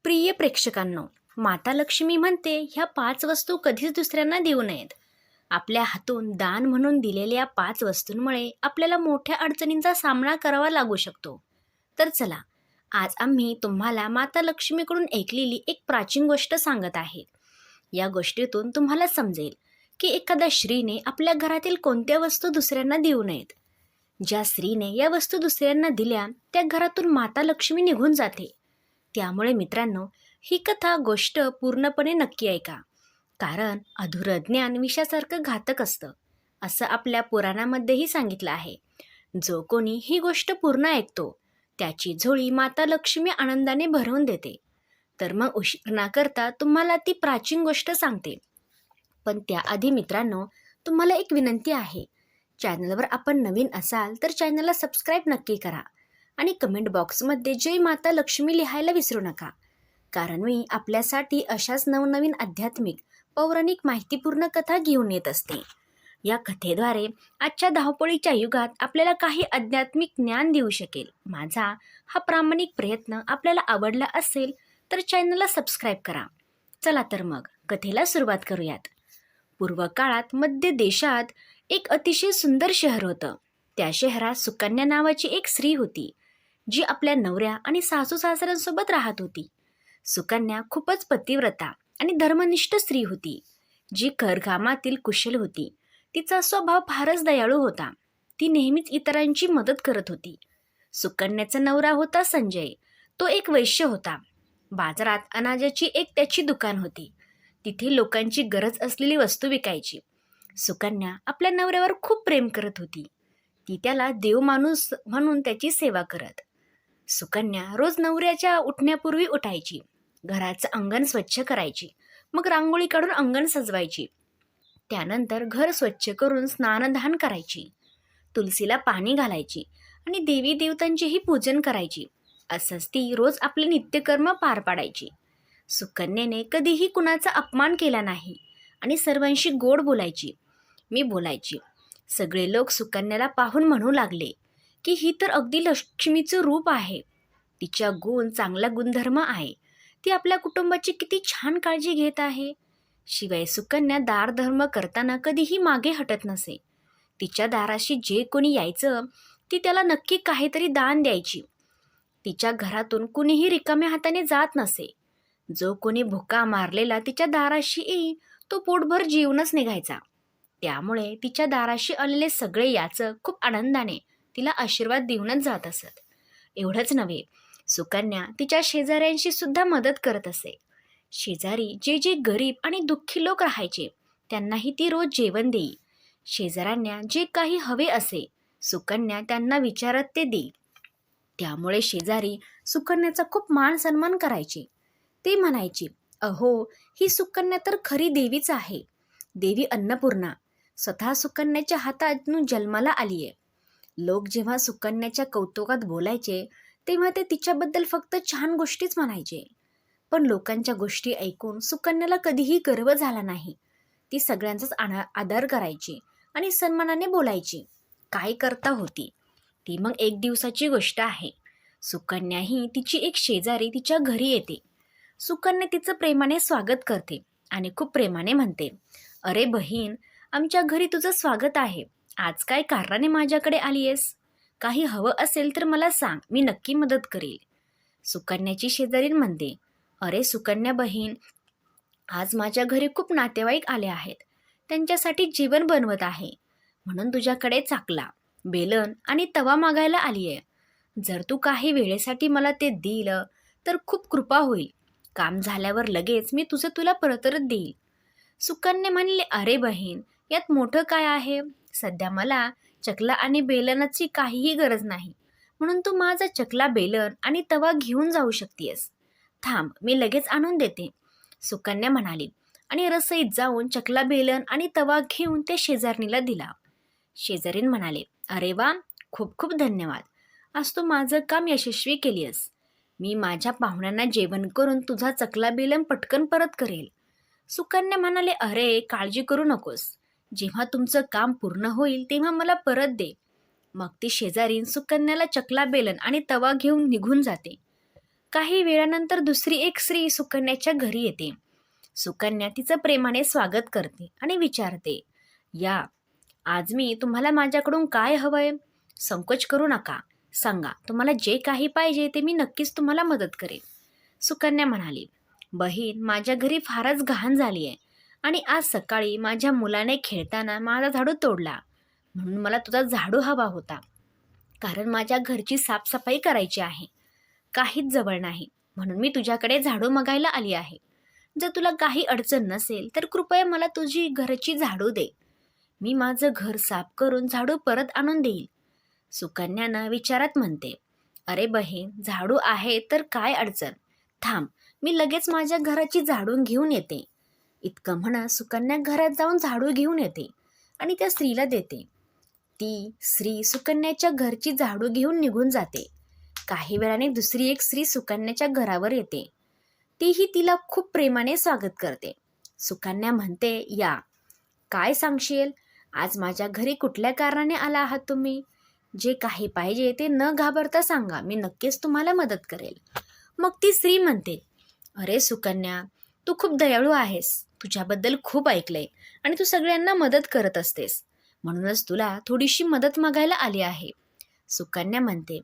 प्रिय प्रेक्षकांनो, माता लक्ष्मी म्हणते ह्या 5 वस्तू कधीच दुसऱ्यांना देऊ नयेत. आपल्या हातून दान म्हणून दिलेल्या 5 वस्तूंमुळे आपल्याला मोठ्या अडचणींचा सामना करावा लागू शकतो. तर चला, आज आम्ही तुम्हाला माता लक्ष्मीकडून ऐकलेली एक प्राचीन गोष्ट सांगत आहे. या गोष्टीतून तुम्हाला समजेल की एखाद्या स्त्रीने आपल्या घरातील कोणत्या वस्तू दुसऱ्यांना देऊ नयेत. ज्या स्त्रीने या वस्तू दुसऱ्यांना दिल्या त्या घरातून माता लक्ष्मी निघून जाते. त्यामुळे मित्रांनो, ही कथा गोष्ट पूर्णपणे नक्की ऐका, कारण अधुरं ज्ञान विषासारखं घातक असतं, असं आपल्या पुराणामध्येही सांगितलं आहे. जो कोणी ही गोष्ट पूर्ण ऐकतो त्याची झोळी माता लक्ष्मी आनंदाने भरवून देते. तर मग उशीर न करता तुम्हाला ती प्राचीन गोष्ट सांगते. पण त्याआधी मित्रांनो, तुम्हाला एक विनंती आहे. चॅनलवर आपण नवीन असाल तर चॅनलला सबस्क्राईब नक्की करा आणि कमेंट बॉक्समध्ये जय माता लक्ष्मी लिहायला विसरू नका, कारण मी आपल्यासाठी अशाच नवनवीन आध्यात्मिक पौराणिक माहितीपूर्ण कथा घेऊन येत असते. या कथेद्वारे आजच्या धावपळीच्या युगात आपल्याला काही आध्यात्मिक ज्ञान देऊ शकेल. माझा हा प्रामाणिक प्रयत्न आपल्याला आवडला असेल तर चॅनलला सबस्क्राईब करा. चला तर मग कथेला सुरुवात करूयात. पूर्व काळात मध्य देशात एक अतिशय सुंदर शहर होतं. त्या शहरात सुकन्या नावाची एक स्त्री होती, जी आपल्या नवऱ्या आणि सासू सासऱ्यांसोबत राहत होती. सुकन्या खूपच पतिव्रता आणि धर्मनिष्ठ स्त्री होती, जी घरकामातील कुशल होती. तिचा स्वभाव फारच दयाळू होता. ती नेहमीच इतरांची मदत करत होती. सुकन्याचा नवरा होता संजय. तो एक वैश्य होता. बाजारात अनाजाची एक त्याची दुकान होती. तिथे लोकांची गरज असलेली वस्तू विकायची. सुकन्या आपल्या नवऱ्यावर खूप प्रेम करत होती. ती त्याला देव माणूस म्हणून त्याची सेवा करत. सुकन्या रोज नवऱ्याच्या उठण्यापूर्वी उठायची, घराचं अंगण स्वच्छ करायची, मग रांगोळी काढून अंगण सजवायची. त्यानंतर घर स्वच्छ करून स्नानदान करायची, तुलसीला पाणी घालायची आणि देवी देवतांचेही पूजन करायची. असंच ती रोज आपले नित्यकर्म पार पाडायची. सुकन्येने कधीही कुणाचा अपमान केला नाही आणि सर्वांशी गोड बोलायची. मी बोलायची. सगळे लोक सुकन्याला पाहून म्हणू लागले की ही तर अगदी लक्ष्मीचं रूप आहे. तिच्या गुण चांगला गुणधर्म आहे. ती आपल्या कुटुंबाची किती छान काळजी घेत आहे. शिवाय सुकन्या दारधर्म करताना कधीही मागे हटत नसे. तिच्या दाराशी जे कोणी यायचं ती त्याला नक्की काहीतरी दान द्यायची. तिच्या घरातून कुणीही रिकाम्या हाताने जात नसे. जो कोणी भुका मारलेला तिच्या दाराशी येई तो पोटभर जेवूनच निघायचा. त्यामुळे तिच्या दाराशी आलेले सगळे याचक खूप आनंदाने तिला आशीर्वाद देऊनच जात असत. एवढंच नव्हे, सुकन्या तिच्या शेजाऱ्यांशी सुद्धा मदत करत असे. शेजारी जे जे गरीब आणि दुःखी लोक राहायचे त्यांनाही ती रोज जेवण देई. शेजाऱ्यांना जे काही हवे असे सुकन्या त्यांना विचारत ते देई. त्यामुळे शेजारी सुकन्याचा खूप मान सन्मान करायचे. ते म्हणायचे, अहो, ही सुकन्या तर खरी देवीच आहे. देवी अन्नपूर्णा स्वतः सुकन्याच्या हातातून जन्माला आलीये. लोक जेव्हा सुकन्याच्या कौतुकात बोलायचे तेव्हा ते तिच्याबद्दल फक्त छान गोष्टीच म्हणायचे. पण लोकांच्या गोष्टी ऐकून सुकन्याला कधीही गर्व झाला नाही. ती सगळ्यांचाच आदर करायची आणि सन्मानाने बोलायची. काय करता होती ती. मग एक दिवसाची गोष्ट आहे. सुकन्याही तिची एक शेजारी तिच्या घरी येते. सुकन्या तिचं प्रेमाने स्वागत करते आणि खूप प्रेमाने म्हणते, अरे बहीण, आमच्या घरी तुझं स्वागत आहे. आज काय कारणाने माझ्याकडे आलीयेस? काही हवं असेल तर मला सांग, मी नक्की मदत करेल. सुकन्याची शेजारी म्हणते, अरे सुकन्या बहीण, आज माझ्या घरी खूप नातेवाईक आले आहेत. त्यांच्यासाठी जेवण बनवत आहे, म्हणून तुझ्याकडे चाकला, बेलन आणि तवा मागायला आलीये. जर तू काही वेळेसाठी मला ते दिलं तर खूप कृपा होईल. काम झाल्यावर लगेच मी तुला परत देईल. सुकन्या म्हणले, अरे बहीण, यात मोठं काय आहे? सध्या मला चकला आणि बेलनाची काहीही गरज नाही, म्हणून तू माझा चकला, बेलन आणि तवा घेऊन जाऊ शकतेस. थांब, मी लगेच आणून देते. सुकन्या म्हणाली आणि रसोईत जाऊन चकला, बेलन आणि तवा घेऊन त्या शेजारणीला दिला. शेजारीण म्हणाले, अरे वा, खूप खूप धन्यवाद. आज तू माझं काम यशस्वी केलीस. मी माझ्या पाहुण्यांना जेवण करून तुझा चकला, बेलन पटकन परत करेल. सुकन्या म्हणाले, अरे काळजी करू नकोस. जेव्हा तुमचं काम पूर्ण होईल तेव्हा मला परत दे. मग ती शेजारीण सुकन्याला चकला, बेलन आणि तवा घेऊन निघून जाते. काही वेळानंतर दुसरी एक स्त्री सुकन्याच्या घरी येते. सुकन्या तिचं प्रेमाने स्वागत करते आणि विचारते, या, आज मी तुम्हाला माझ्याकडून काय हवंय? संकोच करू नका, सांगा, तुम्हाला जे काही पाहिजे ते मी नक्कीच तुम्हाला मदत करेन. सुकन्या म्हणाली, बहीण, माझ्या घरी फारच घाण झाली आहे आणि आज सकाळी माझ्या मुलाने खेळताना माझा झाडू तोडला, म्हणून मला तुझा झाडू हवा होता, कारण माझ्या घरची साफसफाई करायची आहे. काहीच जवळ नाही, म्हणून मी तुझ्याकडे झाडू मागायला आली आहे. जर तुला काही अडचण नसेल तर कृपया मला तुझी घरची झाडू दे. मी माझं घर साफ करून झाडू परत आणून देईल. सुकन्यानं विचारात म्हणते, अरे बहीण, झाडू आहे तर काय अडचण? थांब, मी लगेच माझ्या घराची झाडून घेऊन येते. इतकं म्हणत सुकन्या घरात जाऊन झाडू घेऊन येते आणि त्या स्त्रीला देते. ती स्त्री सुकन्याच्या घरची झाडू घेऊन निघून जाते. काही वेळाने दुसरी एक स्त्री सुकन्याच्या घरावर येते. तीही तिला खूप प्रेमाने स्वागत करते. सुकन्या म्हणते, या, काय सांगशील? आज माझ्या घरी कुठल्या कारणाने आला आहात तुम्ही? जे काही पाहिजे ते न घाबरता सांगा, मी नक्कीच तुम्हाला मदत करेल. मग ती स्त्री म्हणते, अरे सुकन्या, तू खूप दयाळू आहेस. तुझ्याबद्दल खूप ऐकलंय आणि तू सगळ्यांना मदत करत असतेस, म्हणूनच तुला थोडीशी मदत मागायला आली आहे. सुकन्या म्हणते,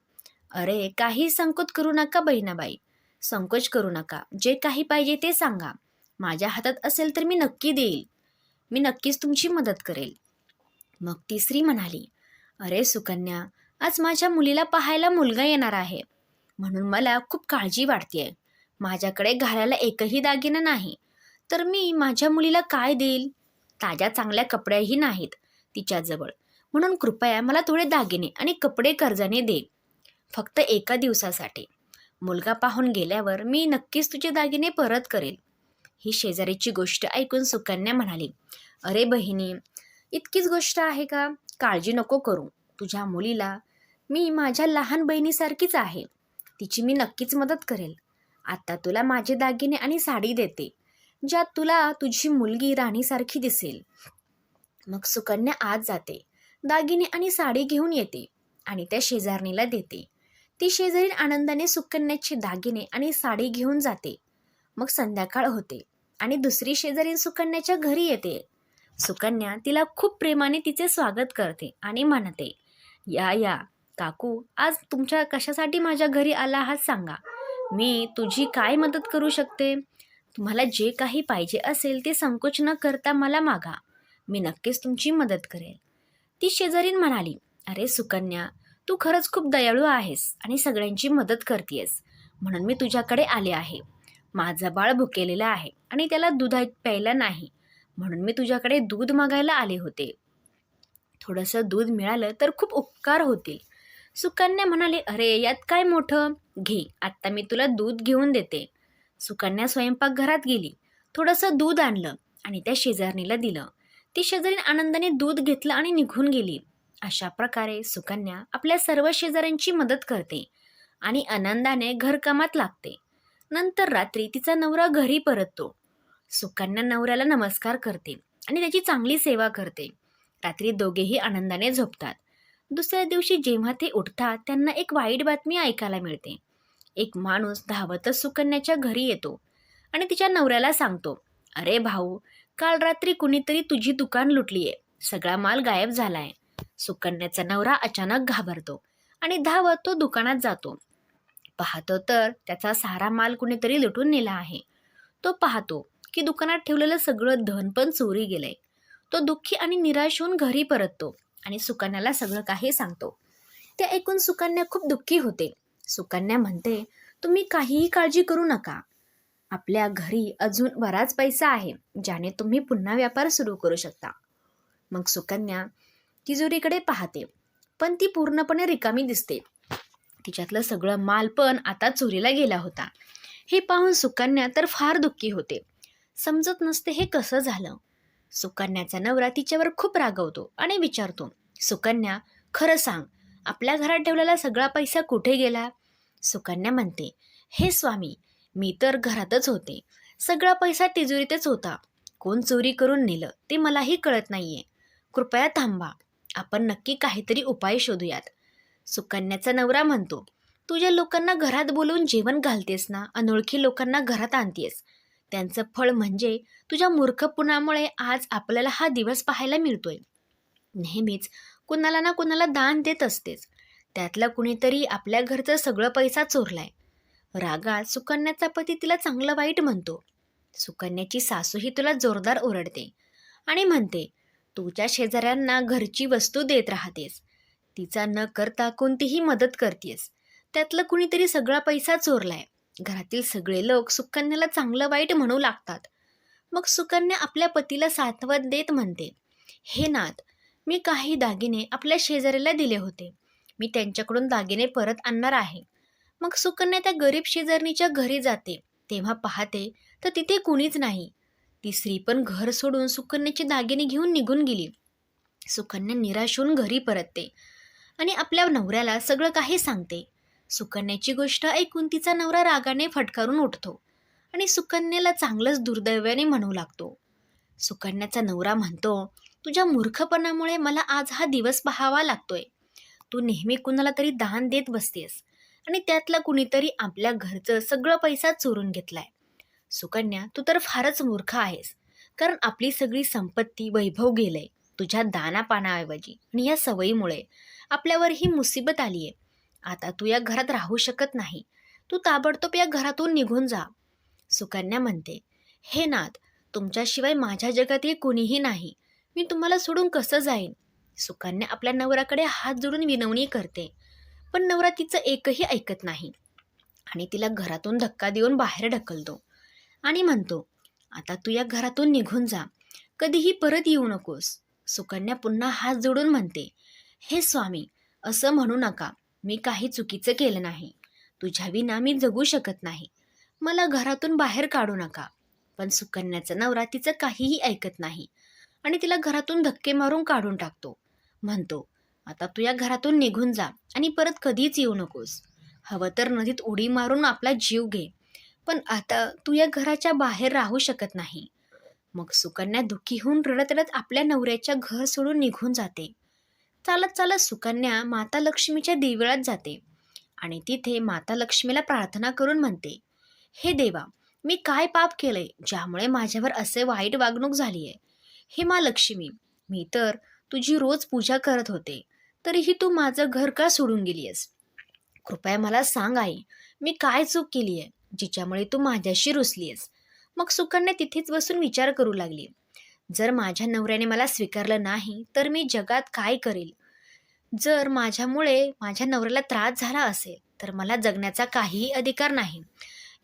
अरे काही संकोच करू नका बहिणाबाई, संकोच करू नका. जे काही पाहिजे ते सांगा. माझ्या हातात असेल तर मी नक्की देईल. मी नक्कीच तुमची मदत करेल. मग ती स्त्री म्हणाली, अरे सुकन्या, आज माझ्या मुलीला पाहायला मुलगा येणार आहे, म्हणून मला खूप काळजी वाटतेय. माझ्याकडे घालायला एकही दागिना नाही, तर मी माझ्या मुलीला काय देईल? ताज्या चांगल्या कपड्याही नाहीत तिच्याजवळ, म्हणून कृपया मला थोडे दागिने आणि कपडे कर्जाने दे, फक्त एका दिवसासाठी. मुलगा पाहून गेल्यावर मी नक्कीच तुझे दागिने परत करेल. ही शेजारीची गोष्ट ऐकून सुकन्या म्हणाली, अरे बहिणी, इतकीच गोष्ट आहे का? काळजी नको करू. तुझ्या मुलीला मी माझ्या लहान बहिणीसारखीच आहे. तिची मी नक्कीच मदत करेल. आता तुला माझे दागिने आणि साडी देते, ज्यात तुला तुझी मुलगी राणीसारखी दिसेल. मग सुकन्या आज जाते, दागिने आणि साडी घेऊन येते आणि त्या शेजारणीला देते. ती शेजारी आनंदाने सुकन्याचे दागिने आणि साडी घेऊन जाते. मग संध्याकाळ होते आणि दुसरी शेजारी सुकन्याच्या घरी येते. सुकन्या तिला खूप प्रेमाने तिचे स्वागत करते आणि म्हणते, या या काकू, आज तुमच्या कशासाठी माझ्या घरी आला आहात सांगा. मी तुझी काय मदत करू शकते? तुम्हाला जे काही पाहिजे असेल ते संकोच न करता मला मागा. मी नक्कीच तुमची मदत करेल. ती शेजारीण म्हणाली, अरे सुकन्या, तू खरंच खूप दयाळू आहेस आणि सगळ्यांची मदत करतेस, म्हणून मी तुझ्याकडे आले आहे. माझं बाळ भुकेलेलं आहे आणि त्याला दूध प्यायला नाही, म्हणून मी तुझ्याकडे दूध मागायला आले होते. थोडंसं दूध मिळालं तर खूप उपकार होतील. सुकन्या म्हणाले, अरे यात काय मोठं, घे, आत्ता मी तुला दूध घेऊन देते. सुकन्या स्वयंपाकघरात गेली, थोडंसं दूध आणलं आणि त्या शेजारणीला दिलं. ती शेजारीण आनंदाने दूध घेतलं आणि निघून गेली. अशा प्रकारे सुकन्या आपल्या सर्व शेजाऱ्यांची मदत करते आणि आनंदाने घरकामात लागते. नंतर रात्री तिचा नवरा घरी परततो. सुकन्या नवऱ्याला नमस्कार करते आणि त्याची चांगली सेवा करते. रात्री दोघेही आनंदाने झोपतात. दुसऱ्या दिवशी जेव्हा ते उठतात त्यांना एक वाईट बातमी ऐकायला मिळते. एक माणूस धावतच सुकन्याच्या घरी येतो आणि तिच्या नवऱ्याला सांगतो, अरे भाऊ, काल रात्री कुणीतरी तुझी दुकान लुटलीये, सगळा माल गायब झालाय. सुकन्याचा नवरा अचानक घाबरतो आणि धावत तो दुकानात जातो. पाहतो तर त्याचा सारा माल कुणीतरी लुटून नेला आहे. तो पाहतो की दुकानात ठेवलेलं सगळं धन पण चोरी गेलंय. तो दुःखी आणि निराश होऊन घरी परततो आणि सुकन्याला सगळं काही सांगतो. ते ऐकून सुकन्या खूप दुःखी होते. सुकन्या म्हणते, तुम्ही काहीही काळजी करू नका. आपल्या घरी अजून बराच पैसा आहे, ज्याने तुम्ही पुन्हा व्यापार सुरू करू शकता. मग सुकन्या तिजोरीकडे पाहते, पण ती पूर्णपणे रिकामी दिसते. तिच्यातलं सगळं माल पण आता चोरीला गेला होता. हे पाहून सुकन्या तर फार दुःखी होते. समजत नसते हे कसं झालं. सुकन्याचा नवरा तिच्यावर खूप रागवतो आणि विचारतो, सुकन्या, खरं सांग, आपल्या घरात ठेवलेला सगळा पैसा कुठे गेला? सुकन्या म्हणते, हे स्वामी, मी तर घरातच होते. सगळा पैसा तिजोरीतच होता. कोण चोरी करून नेलं ते मलाही कळत नाहीये. कृपया थांबा, आपण नक्की काहीतरी उपाय शोधूयात. सुकन्याचा नवरा म्हणतो, तुझ्या लोकांना घरात बोलवून जेवण घालतेस ना, अनोळखी लोकांना घरात आणतेस. त्यांचं फळ म्हणजे तुझ्या मूर्खपणामुळे आज आपल्याला हा दिवस पाहायला मिळतोय. नेहमीच कुणाला ना कुणाला दान देत असतेस. त्यातला कुणीतरी आपल्या घरचं सगळं पैसा चोरलाय. रागात सुकन्याचा पती तिला चांगलं वाईट म्हणतो. सुकन्याची सासूही तुला जोरदार ओरडते आणि म्हणते, तुझ्या शेजाऱ्यांना घरची वस्तू देत राहतेस. तिचा न करता कोणतीही मदत करतेस. त्यातलं कुणीतरी सगळा पैसा चोरलाय. घरातील सगळे लोक सुकन्याला चांगलं वाईट म्हणू लागतात. मग सुकन्या आपल्या पतीला सात्वत देत म्हणते, हे नाथ, मी काही दागिने आपल्या शेजाऱ्याला दिले होते. मी त्यांच्याकडून दागिने परत आणणार आहे. मग सुकन्या त्या गरीब शेजारणीच्या घरी जाते. तेव्हा पाहते तर तिथे कुणीच नाही. ती स्त्री पण घर सोडून सुकन्याचे दागिने घेऊन निघून गेली. सुकन्या निराश होऊन घरी परतते आणि आपल्या नवऱ्याला सगळं काही सांगते. सुकन्याची गोष्ट ऐकून तिचा नवरा रागाने फटकारून उठतो आणि सुकन्याला चांगलंच दुर्दैवाने म्हणू लागतो. सुकन्याचा नवरा म्हणतो, तुझ्या मूर्खपणामुळे मला आज हा दिवस पाहावा लागतोय. तू नेहमी कुणाला तरी दान देत बसतेस आणि त्यातला कुणीतरी आपल्या घरचं सगळं पैसा चोरून घेतलाय. सुकन्या, तू तर फारच मूर्ख आहेस, कारण आपली सगळी संपत्ती, वैभव गेलंय तुझ्या दानापानाऐवजी, आणि या सवयीमुळे आपल्यावर ही मुसीबत आली आहे. आता तू या घरात राहू शकत नाही. तू ताबडतोब या घरातून निघून जा. सुकन्या म्हणते, हे नाथ, तुमच्याशिवाय माझ्या जगात कोणीही नाही. मी तुम्हाला सोडून कसं जाईन? सुकन्या आपल्या नवऱ्याकडे हात जोडून विनवणी करते, पण नवरा तिचं एकही ऐकत नाही आणि तिला घरातून धक्का देऊन बाहेर ढकलतो आणि म्हणतो, आता तू या घरातून निघून जा. कधीही परत येऊ नकोस. सुकन्या पुन्हा हात जोडून म्हणते, हे स्वामी, असं म्हणू नका. मी काही चुकीचं केलं नाही. तुझ्या विना मी जगू शकत नाही. मला घरातून बाहेर काढू नका. पण सुकन्याचा नवरा तिचं काहीही ऐकत नाही आणि तिला घरातून धक्के मारून काढून टाकतो. म्हणतो, आता तू या घरातून निघून जा आणि परत कधीच येऊ नकोस. हवं तर नदीत उडी मारून आपला जीव घे, पण आता तू या घराच्या बाहेर राहू शकत नाही. मग सुकन्या दुःखी होऊन रडत रडत आपल्या नवऱ्याच्या घर सोडून निघून जाते. चालत चालत सुकन्या माता लक्ष्मीच्या देवळात जाते आणि तिथे माता लक्ष्मीला प्रार्थना करून म्हणते, हे देवा, मी काय पाप केलंय ज्यामुळे माझ्यावर असे वाईट वागणूक झाली आहे? हे मा लक्ष्मी, मी तर तुझी रोज पूजा करत होते, तरीही तू माझं घर का सोडून गेलीयस? कृपया मला सांग आई, मी काय चूक केली आहे जिच्यामुळे तू माझ्याशी रुसलीयस? मग सुकन्या तिथेच बसून विचार करू लागली. जर माझ्या नवऱ्याने मला स्वीकारलं नाही तर मी जगात काय करेल? जर माझ्यामुळे माझ्या नवऱ्याला त्रास झाला असेल तर मला जगण्याचा काहीही अधिकार नाही.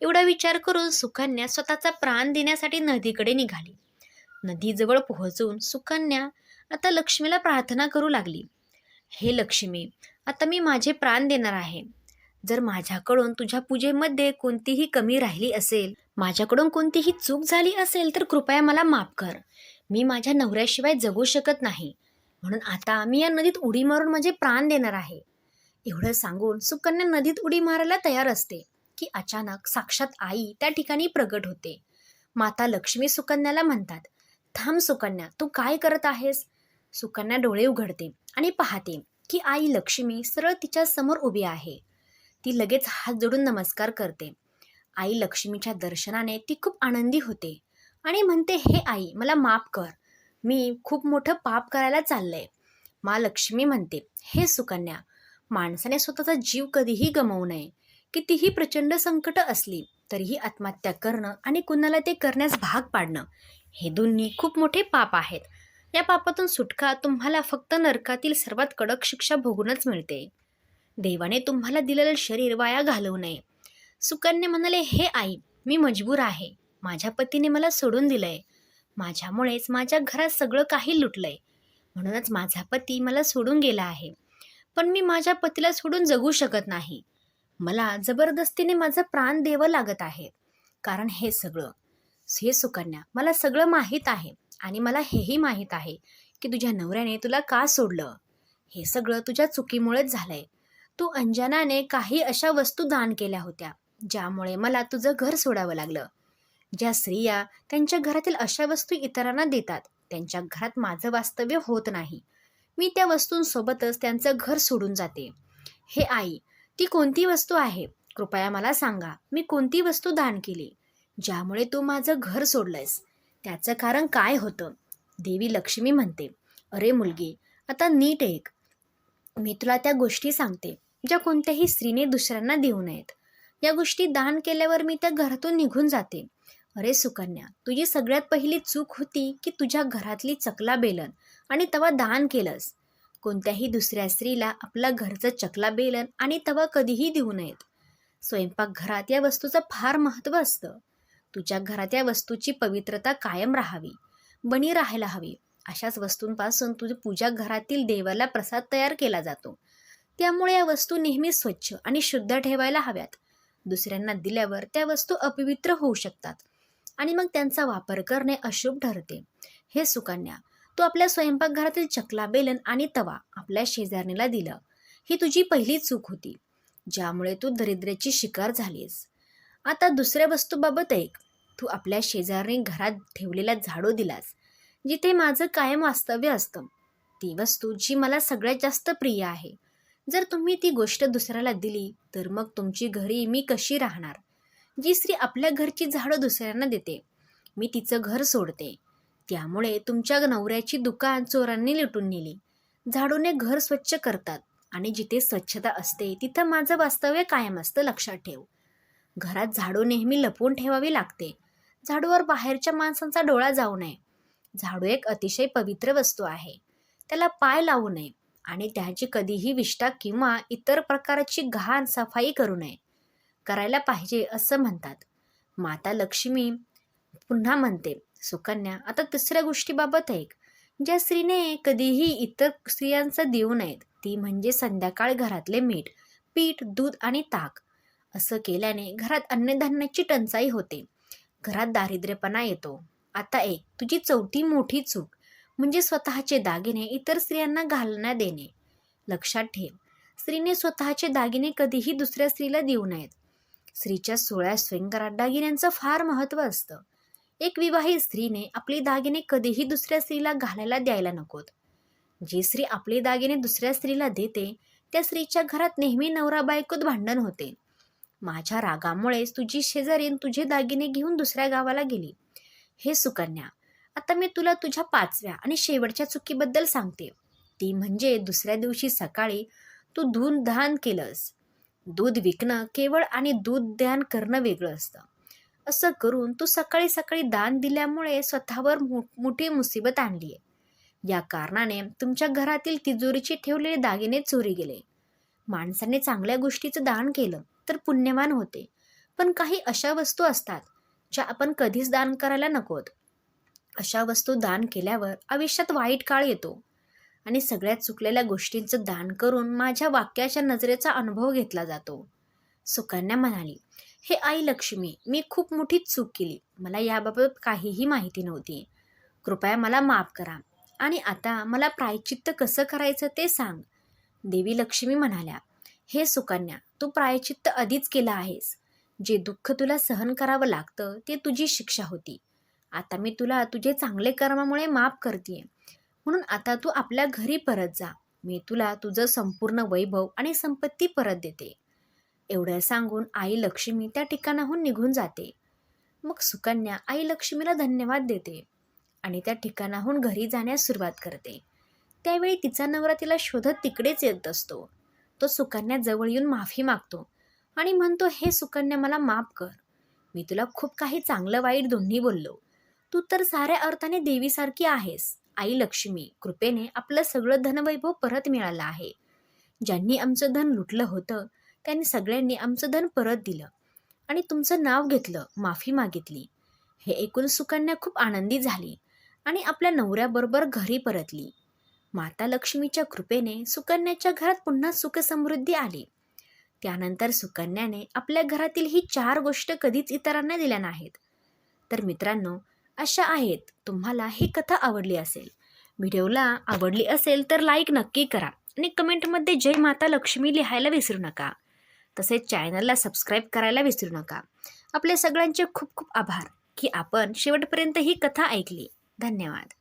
एवढा विचार करून सुकन्या स्वतःचा प्राण देण्यासाठी नदीकडे निघाली. नदीजवळ पोहोचून सुकन्या आता लक्ष्मीला प्रार्थना करू लागली, हे लक्ष्मी, आता मी माझे प्राण देणार आहे. जर माझ्याकडून तुझ्या पूजेमध्ये कोणतीही कमी राहिली असेल, माझ्याकडून कोणतीही चूक झाली असेल तर कृपया मला माफ कर. मी माझ्या नवऱ्याशिवाय जगू शकत नाही, म्हणून आता मी या नदीत उडी मारून माझे प्राण देणार आहे. एवढं सांगून सुकन्या नदीत उडी मारायला तयार असते की अचानक साक्षात आई त्या ठिकाणी प्रगट होते. माता लक्ष्मी सुकन्याला म्हणतात, थांब सुकन्या, तू काय करत आहेस? सुकन्या डोळे उघडते आणि पाहते की आई लक्ष्मी सरळ तिच्या समोर उभी आहे. ती लगेच हात जोडून नमस्कार करते. आई लक्ष्मीच्या दर्शनाने ती खूप आनंदी होते आणि म्हणते, हे आई, मला माफ कर. मी खूप मोठं पाप करायला चाललंय. मा लक्ष्मी म्हणते, हे सुकन्या, माणसाने स्वतःचा जीव कधीही गमावू नये. कितीही प्रचंड संकट असली तरीही आत्महत्या करणं आणि कुणाला ते करण्यास भाग पाडणं हे दोन्ही खूप मोठे पाप आहेत. या पापातून सुटका तुम्हाला फक्त नरकातील सर्वात कडक शिक्षा भोगूनच मिळते. देवाने तुम्हाला दिलेलं शरीर वाया घालवू नये. सुकन्या म्हणाले, हे आई, मी मजबूर आहे. माझ्या पतीने मला सोडून दिलंय. माझ्यामुळेच माझ्या घरात सगळं काही लुटलंय. म्हणूनच माझा पती मला सोडून गेला आहे. पण मी माझ्या पतीला सोडून जगू शकत नाही. मला जबरदस्तीने माझं प्राण द्यावं लागत आहे. कारण हे सुकन्या, मला सगळं माहीत आहे आणि मला हेही माहीत आहे की तुझ्या नवऱ्याने तुला का सोडलं. हे सगळं तुझ्या चुकीमुळेच झालंय. तू अंजनाने काही अशा वस्तू दान केल्या होत्या ज्यामुळे मला तुझं घर सोडावं लागलं. ज्या स्त्रिया त्यांच्या घरातील अशा वस्तू इतरांना देतात त्यांच्या घरात माझं वास्तव्य होत नाही. मी त्या वस्तूंसोबतच त्यांचं घर सोडून जाते. हे आई, ती कोणती वस्तू आहे? कृपया मला सांगा. मी कोणती वस्तू दान केली, ज्यामुळे तू माझं घर सोडलंयस? त्याचं कारण काय होतं? देवी लक्ष्मी म्हणते, अरे मुलगी, आता नीट ऐक. मी तुला त्या गोष्टी सांगते, ज्या कोणत्याही स्त्रीने दुसऱ्यांना देऊ नयेत. या गोष्टी दान केल्यावर मी त्या घरातून निघून जाते. अरे सुकन्या, तुझी सगळ्यात पहिली चूक होती की तुझ्या घरातली चकला बेलन आणि तवा दान केलंस. कोणत्याही दुसऱ्या स्त्रीला आपल्या घरचं चकला बेलन आणि तवा कधीही देऊ नयेत. स्वयंपाकघरात या वस्तूचं फार महत्त्व असतं. तुझ्या घरात या वस्तूची पवित्रता कायम राहावी, बनी राहायला हवी. अशाच वस्तूंपासून तुझ्या पूजा घरातील देवाला प्रसाद तयार केला जातो. त्यामुळे या वस्तू नेहमी स्वच्छ आणि शुद्ध ठेवायला हव्यात. दुसऱ्यांना दिल्यावर त्या वस्तू अपवित्र होऊ शकतात आणि मग त्यांचा वापर करणे अशुभ ठरते. हे सुकन्या, तू आपल्या स्वयंपाकघरातील चकला बेलन आणि तवा आपल्या शेजारणीला दिलं. ही तुझी पहिली चूक होती, ज्यामुळे तू दरिद्र्याची शिकार झालीस. आता दुसऱ्या वस्तूबाबत ऐक. तू आपल्या शेजारी घरात ठेवलेला झाडू दिलास, जिथे माझं कायम वास्तव्य असतं. ती वस्तू जी मला सगळ्यात जास्त प्रिय आहे. जर तुम्ही ती गोष्ट दुसऱ्याला दिली तर मग तुमची घरी मी कशी राहणार? जी स्त्री आपल्या घरची झाडं दुसऱ्यांना देते, मी तिचं घर सोडते. त्यामुळे तुमच्या नवऱ्याची दुकान चोरांनी लुटून नेली. झाडूने घर स्वच्छ करतात आणि जिथे स्वच्छता असते तिथं माझं वास्तव्य कायम असतं, लक्षात ठेव. घरात झाडू नेहमी लपवून ठेवावी लागते. झाडूवर बाहेरच्या माणसांचा डोळा जाऊ नये. झाडू एक अतिशय पवित्र वस्तू आहे. त्याला पाय लावू नये आणि त्याची कधीही विष्ठा किंवा इतर प्रकारची घाण सफाई करू नये. करायला पाहिजे असं म्हणतात. माता लक्ष्मी पुन्हा म्हणते, सुकन्या, आता तिसऱ्या गोष्टीबाबत ऐक. ज्या स्त्रीने कधीही इतर स्त्रियांचं देऊ नयेत, ती म्हणजे संध्याकाळ घरातले मीठ, पीठ, दूध आणि ताक. असं केल्याने घरात अन्नधान्याची टंचाई होते. घरात दारिद्र्यपणा येतो. आता एक तुझी चौथी मोठी चूक म्हणजे स्वतःचे दागिने इतर स्त्रियांना घालण्यात देणे. लक्षात ठेव, स्त्रीने स्वतःचे दागिने कधीही दुसऱ्या स्त्रीला देऊ नयेत. स्त्रीच्या 16 श्रृंगारात दागिन्यांचं फार महत्त्व असतं. एक विवाहित स्त्रीने आपली दागिने कधीही दुसऱ्या स्त्रीला घालायला द्यायला नकोत. जी स्त्री आपले दागिने दुसऱ्या स्त्रीला देते त्या स्त्रीच्या घरात नेहमी नवरा बायकोत भांडण होते. माझ्या रागामुळेच तुझी शेजारीन तुझे दागिने घेऊन दुसऱ्या गावाला गेली. हे सुकन्या, आता मी तुला तुझ्या 5व्या आणि शेवटच्या चुकीबद्दल सांगते. ती म्हणजे दुसऱ्या दिवशी सकाळी तू दूध दान केलंस. दूध विकणं केवळ आणि दूध दान करणं वेगळं असतं. असं करून तू सकाळी सकाळी दान दिल्यामुळे स्वतःवर मोठी मुसीबत आणली आहे. या कारणाने तुमच्या घरातील तिजोरीची ठेवलेले दागिने चोरी गेले. माणसाने चांगल्या गोष्टीचं दान केलं तर पुण्यवान होते, पण काही अशा वस्तू असतात ज्या आपण कधीच दान करायला नकोत. अशा वस्तू दान केल्यावर आयुष्यात वाईट काळ येतो आणि सगळ्यात चुकलेल्या गोष्टींचं दान करून माझ्या वाक्याच्या नजरेचा अनुभव घेतला जातो. सुकन्या म्हणाली, हे आई लक्ष्मी, मी खूप मोठी चूक केली. मला याबाबत काहीही माहिती नव्हती. कृपया मला माफ करा आणि आता मला प्रायश्चित्त कसं करायचं ते सांग. देवी लक्ष्मी म्हणाल्या, हे सुकन्या, तू प्रायश्चित्त आधीच केलं आहेस. जे दुःख तुला सहन करावं लागतं ते तुझी शिक्षा होती. आता मी तुला तुझे चांगले कर्मामुळे माफ करते. म्हणून आता तू आपल्या घरी परत जा. मी तुला तुझं संपूर्ण वैभव आणि संपत्ती परत देते. एवढं सांगून आई लक्ष्मी त्या ठिकाणाहून निघून जाते. मग सुकन्या आई लक्ष्मीला धन्यवाद देते आणि त्या ठिकाणाहून घरी जाण्यास सुरुवात करते. त्यावेळी तिचा नवरा तिला शोधत तिकडेच येत असतो. तो सुकन्या जवळ येऊन माफी मागतो आणि म्हणतो, हे सुकन्या, मला माफ कर. मी तुला खूप काही चांगलं वाईट दोन्ही बोललो. तू तर साऱ्या अर्थाने देवीसारखी आहेस. आई लक्ष्मी कृपेने आपलं सगळं धनवैभव परत मिळालं आहे. ज्यांनी आमचं धन लुटलं होतं त्यांनी सगळ्यांनी आमचं धन परत दिलं आणि तुमचं नाव घेतलं, माफी मागितली. हे ऐकून सुकन्या खूप आनंदी झाली आणि आपल्या नवऱ्याबरोबर घरी परतली. माता लक्ष्मीच्या कृपेने सुकन्याच्या घरात पुन्हा सुखसमृद्धी आली. त्यानंतर सुकन्याने आपल्या घरातील ही 4 गोष्ट कधीच इतरांना दिल्या नाहीत. तर मित्रांनो, अशा आहेत. तुम्हाला ही कथा आवडली असेल, व्हिडिओला आवडली असेल तर लाईक नक्की करा आणि कमेंटमध्ये जय माता लक्ष्मी लिहायला विसरू नका. तसेच चॅनलला सबस्क्राईब करायला विसरू नका. आपल्या सगळ्यांचे खूप खूप आभार की आपण शेवटपर्यंत ही कथा ऐकली. धन्यवाद.